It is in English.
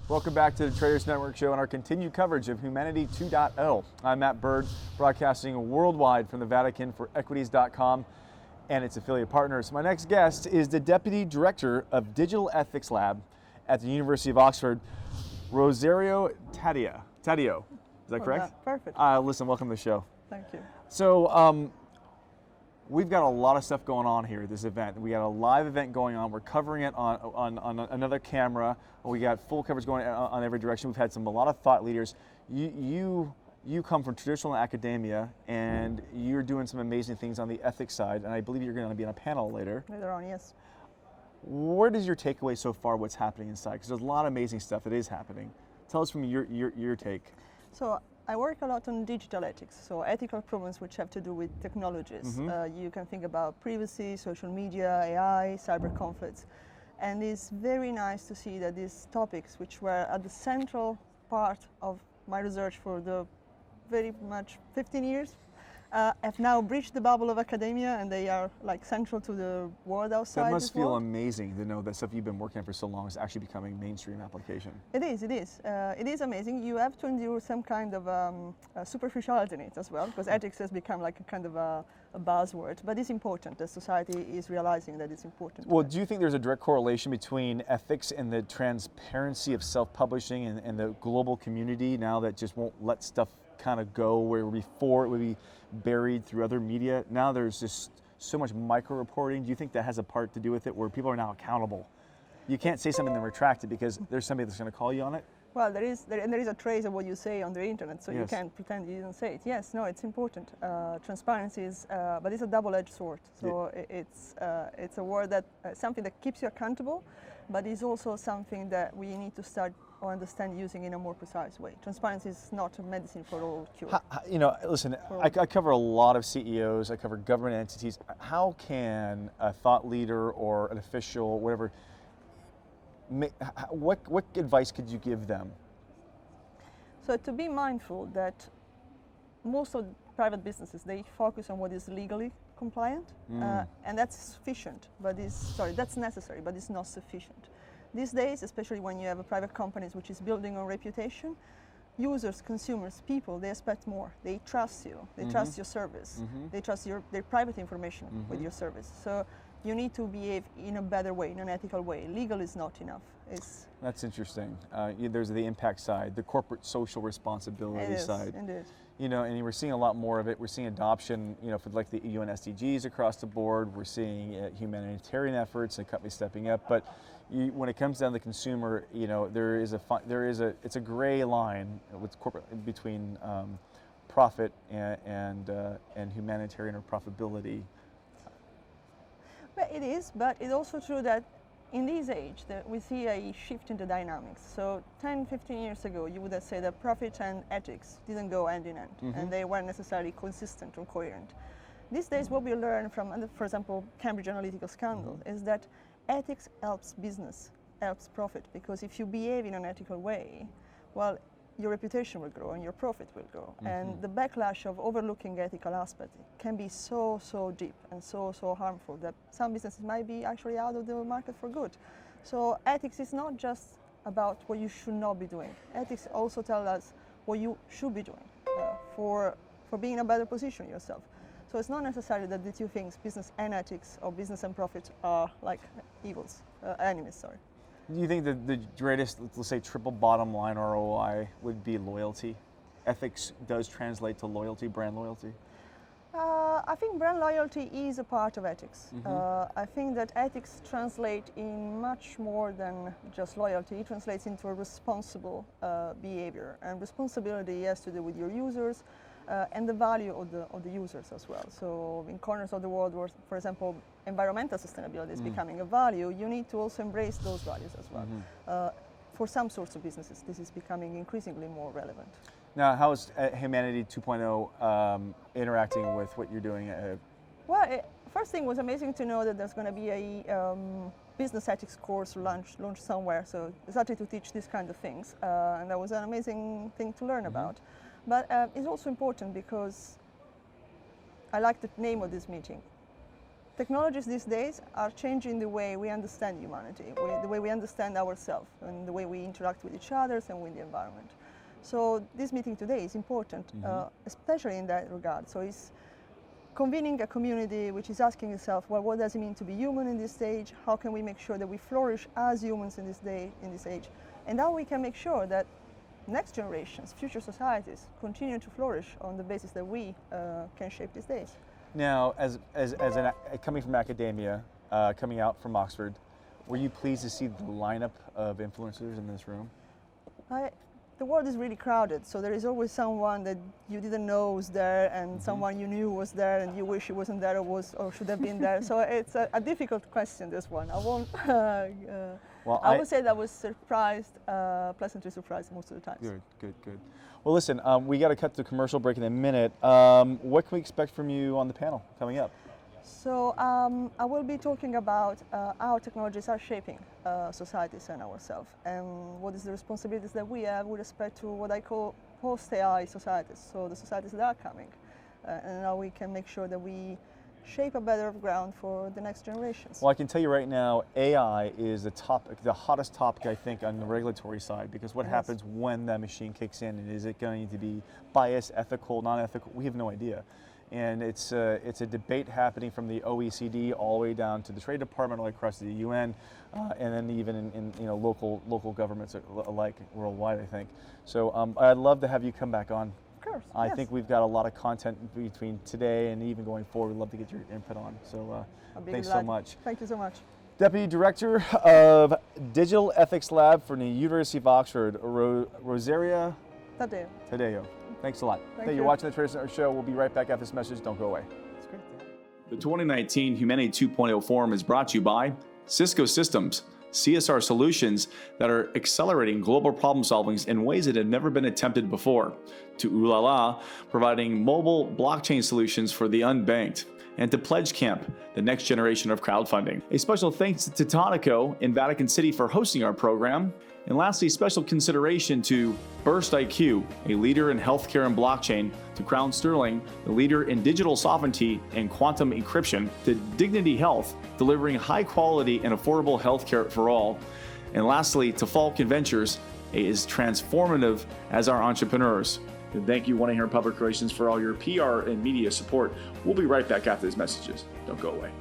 Welcome back to the Traders Network Show and our continued coverage of Humanity 2.0. I'm Matt Bird, broadcasting worldwide from the Vatican for Equities.com and its affiliate partners. My next guest is the Deputy Director of Digital Ethics Lab at the University of Oxford, Rosaria Taddeo. Is that correct? Perfect. Listen, welcome to the show. Thank you. So, we've got a lot of stuff going on here at this event. We got a live event going on. We're covering it on another camera. We got full coverage going on every direction. We've had a lot of thought leaders. You come from traditional academia, and you're doing some amazing things on the ethics side. And I believe you're going to be on a panel later. Later on, yes. What is your takeaway so far? What's happening inside? Because there's a lot of amazing stuff that is happening. Tell us from your take. So I work a lot on digital ethics, so ethical problems which have to do with technologies. You can think about privacy, social media, AI, cyber conflicts. And it's very nice to see that these topics, which were at the central part of my research for the very much 15 years, have now breached the bubble of academia, and they are like central to the world outside. That must feel world. amazing to know that stuff you've been working on for so long is actually becoming mainstream application. It is. It is amazing. You have to endure some kind of superficiality in it as well, because ethics has become like a kind of a buzzword, but it's important. The society is realizing that it's important. Well, do you think there's a direct correlation between ethics and the transparency of self-publishing and the global community now that just won't let stuff kind of go, where before it would be buried through other media? Now there's just so much micro-reporting. Do you think that has a part to do with it, where people are now accountable? You can't say something and retract it because there's somebody that's going to call you on it? Well, there is a trace of what you say on the internet, so yes. You can't pretend you didn't say it. Yes, no, it's important. Transparency is, but it's a double-edged sword. So it's a word that something that keeps you accountable, but it's also something that we need to start or understand using in a more precise way. Transparency is not a medicine for all cure. Listen, I cover a lot of CEOs, I cover government entities. How can a thought leader or an official, whatever, what advice could you give them? So to be mindful that most of private businesses, they focus on what is legally compliant, and that's sufficient, but that's necessary, but it's not sufficient. These days, especially when you have a private companies which is building on reputation, users, consumers, people, they expect more. They trust you. They trust your service. They trust their private information with your service. So you need to behave in a better way, in an ethical way. Legal is not enough. That's interesting. There's the impact side, the corporate social responsibility side. Indeed. And we're seeing a lot more of it. We're seeing adoption, for like the UN SDGs across the board. We're seeing humanitarian efforts and companies stepping up. But when it comes down to the consumer, it's a gray line with corporate between profit and humanitarian or profitability. But it is, but it's also true that in this age that we see a shift in the dynamics. So 10, 15 years ago, you would have said that profit and ethics didn't go hand in hand, and they weren't necessarily consistent or coherent. These days, what we learn from, for example, Cambridge Analytica scandal, is that ethics helps business, helps profit, because if you behave in an ethical way, well, your reputation will grow and your profit will grow. And the backlash of overlooking ethical aspects can be so deep and so harmful that some businesses might be actually out of the market for good. So ethics is not just about what you should not be doing. Ethics also tells us what you should be doing for being in a better position yourself. So it's not necessarily that the two things, business and ethics, or business and profit, are like enemies, sorry. Do you think that the greatest, let's say, triple bottom line ROI would be loyalty? Ethics does translate to loyalty, brand loyalty? I think brand loyalty is a part of ethics. I think that ethics translate in much more than just loyalty. It translates into a responsible behavior. And responsibility has to do with your users and the value of the users as well. So in corners of the world where, for example, environmental sustainability is becoming a value, you need to also embrace those values as well. For some sorts of businesses, this is becoming increasingly more relevant. Now, how is Humanity 2.0 interacting with what you're doing? Well, first thing was amazing to know that there's going to be a business ethics course launched somewhere, so I started to teach these kind of things, and that was an amazing thing to learn about. But it's also important because I like the name of this meeting. technologies these days are changing the way we understand humanity, the way we understand ourselves, and the way we interact with each other and with the environment. So this meeting today is important, especially in that regard. So it's convening a community which is asking itself, well, what does it mean to be human in this stage? How can we make sure that we flourish as humans in this age? And how we can make sure that next generations, future societies, continue to flourish on the basis that we can shape these days. Now, coming from academia, coming out from Oxford, were you pleased to see the lineup of influencers in this room? The world is really crowded, so there is always someone that you didn't know was there, and someone you knew was there, and you wish he wasn't there or should have been there. So it's a difficult question, this one. I won't. I would say that I was surprised, pleasantly surprised most of the time. Good. Well, listen, we got to cut to commercial break in a minute. What can we expect from you on the panel coming up? So I will be talking about how technologies are shaping societies and ourselves, and what is the responsibilities that we have with respect to what I call post-AI societies, so the societies that are coming, and how we can make sure that we shape a better ground for the next generations. Well, I can tell you right now, AI is the hottest topic, I think, on the regulatory side, because what happens when that machine kicks in, and is it going to be biased, ethical, non-ethical? We have no idea. And it's a debate happening from the OECD all the way down to the Trade Department, all the way across to the UN, and then even in local governments alike worldwide, I think. So I'd love to have you come back on. Of course. I think we've got a lot of content between today and even going forward. We'd love to get your input on. So thanks so much. Thank you so much. Deputy Director of Digital Ethics Lab for the University of Oxford, Rosaria Taddeo. Thanks a lot. Thank you. You're watching the Trader Center Show. We'll be right back after this message. Don't go away. It's great. The 2019 Humanity 2.0 Forum is brought to you by Cisco Systems, CSR solutions that are accelerating global problem solving in ways that have never been attempted before, to Ulala, providing mobile blockchain solutions for the unbanked, and to Pledge Camp, the next generation of crowdfunding. A special thanks to Tonico in Vatican City for hosting our program. And lastly, special consideration to Burst IQ, a leader in healthcare and blockchain, to Crown Sterling, the leader in digital sovereignty and quantum encryption, to Dignity Health, delivering high quality and affordable healthcare for all. And lastly, to Falcon Ventures, is transformative as our entrepreneurs. And thank you, 1-800 Public Relations, for all your PR and media support. We'll be right back after these messages. Don't go away.